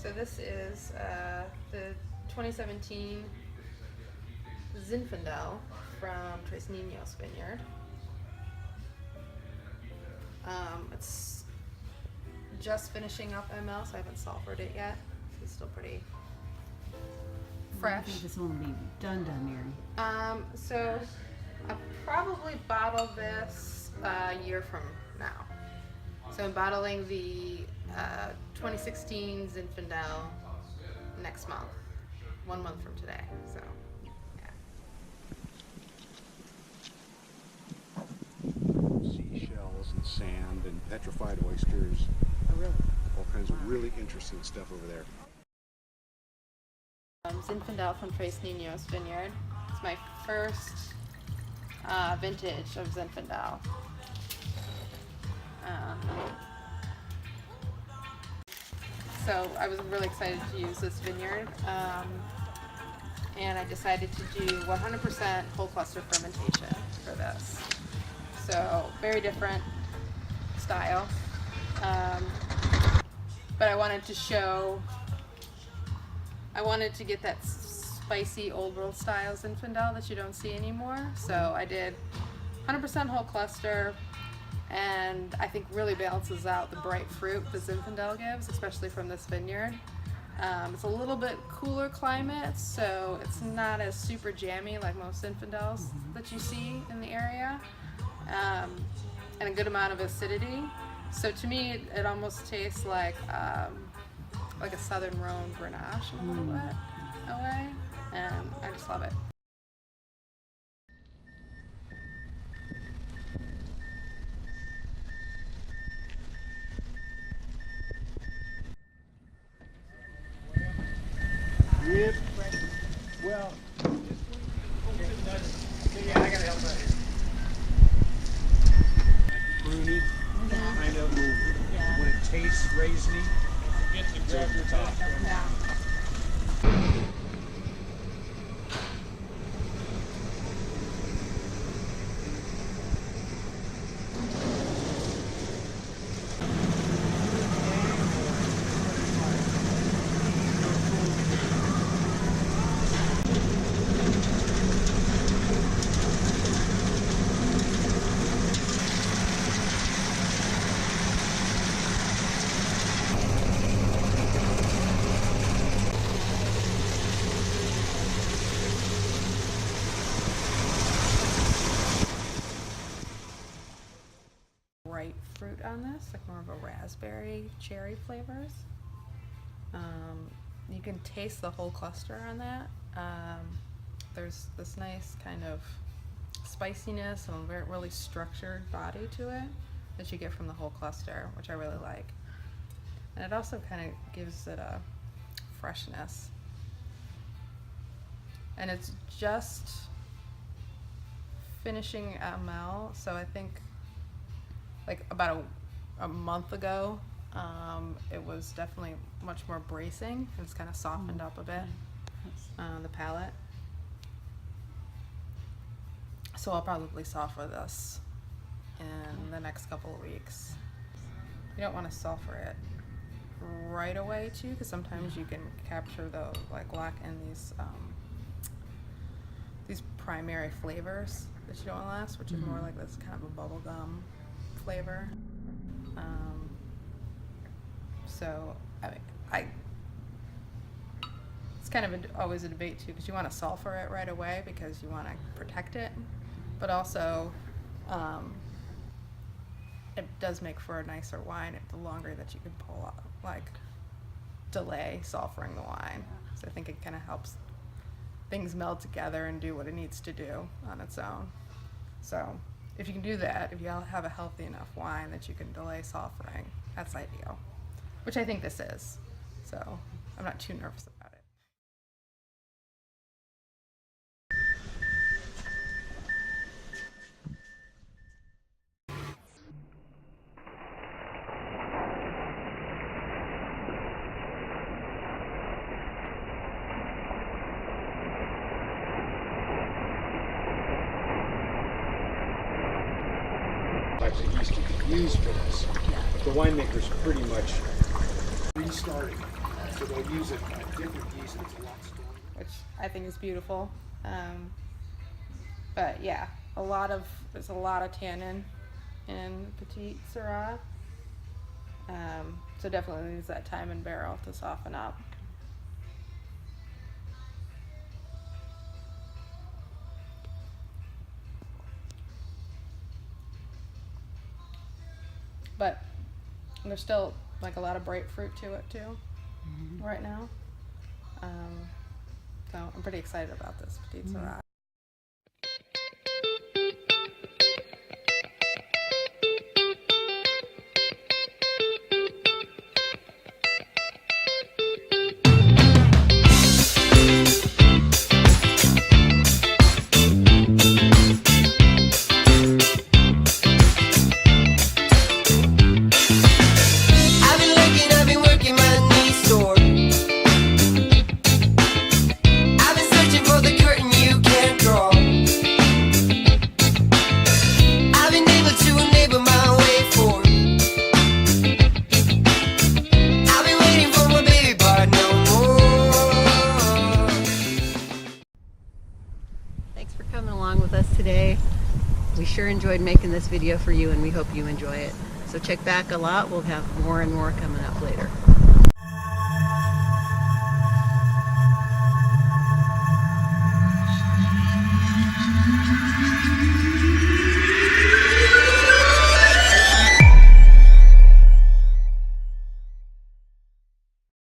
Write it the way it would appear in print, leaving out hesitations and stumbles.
So this is the 2017 Zinfandel from Tres Niños Vineyard. It's just finishing up ML, so I haven't sulfured it yet. It's still pretty fresh. I think this one will be done, Mary. So I'll probably bottle this a year from now. So I'm bottling the 2016 Zinfandel next month, 1 month from today. So, yeah. Seashells and sand and petrified oysters. Oh, really? All kinds of really interesting stuff over there. Zinfandel from Tres Niños Vineyard. It's my first vintage of Zinfandel. So I was really excited to use this vineyard, and I decided to do 100% whole cluster fermentation for this. So very different style, but I wanted to get that spicy old world style Zinfandel that you don't see anymore. So I did 100% whole cluster, and I think really balances out the bright fruit the Zinfandel gives, especially from this vineyard. It's a little bit cooler climate, so it's not as super jammy like most Zinfandels that you see in the area, and a good amount of acidity. So to me, it almost tastes like a Southern Rhone Grenache a little bit in a way, and I just love it. Yep. Well, yeah, I gotta help out here. Pruny, kind of. When it tastes raisiny, it's over the top. Bright fruit on this, like more of a raspberry cherry flavors. You can taste the whole cluster on that. There's this nice kind of spiciness and a really structured body to it that you get from the whole cluster, which I really like. And it also kind of gives it a freshness. And it's just finishing ML, so I think like about a month ago, it was definitely much more bracing. It's kind of softened up a bit on the palate. So I'll probably sulfur this in the next couple of weeks. You don't want to sulfur it right away too, because sometimes you can capture the lock in these primary flavors that you don't want to last, which is more like this kind of a bubblegum flavor. So it's kind of always a debate too, because you want to sulfur it right away because you want to protect it, but also it does make for a nicer wine the longer that you can pull up, delay sulfuring the wine. So I think it kind of helps things meld together and do what it needs to do on its own. So if you can do that, if you have a healthy enough wine that you can delay sulfuring, that's ideal, which I think this is. So I'm not too nervous about it. Types of yeast you can use for this. But the winemaker's pretty much restarting. So they'll use a different yeast that's a lot stronger. which I think is beautiful. But yeah, there's a lot of tannin in Petite Syrah. So definitely needs that time in barrel to soften up. But there's still like a lot of bright fruit to it too, right now. So I'm pretty excited about this Petite Syrah. Thanks for coming along with us today. We sure enjoyed making this video for you, and we hope you enjoy it. So check back a lot. We'll have more and more coming up later.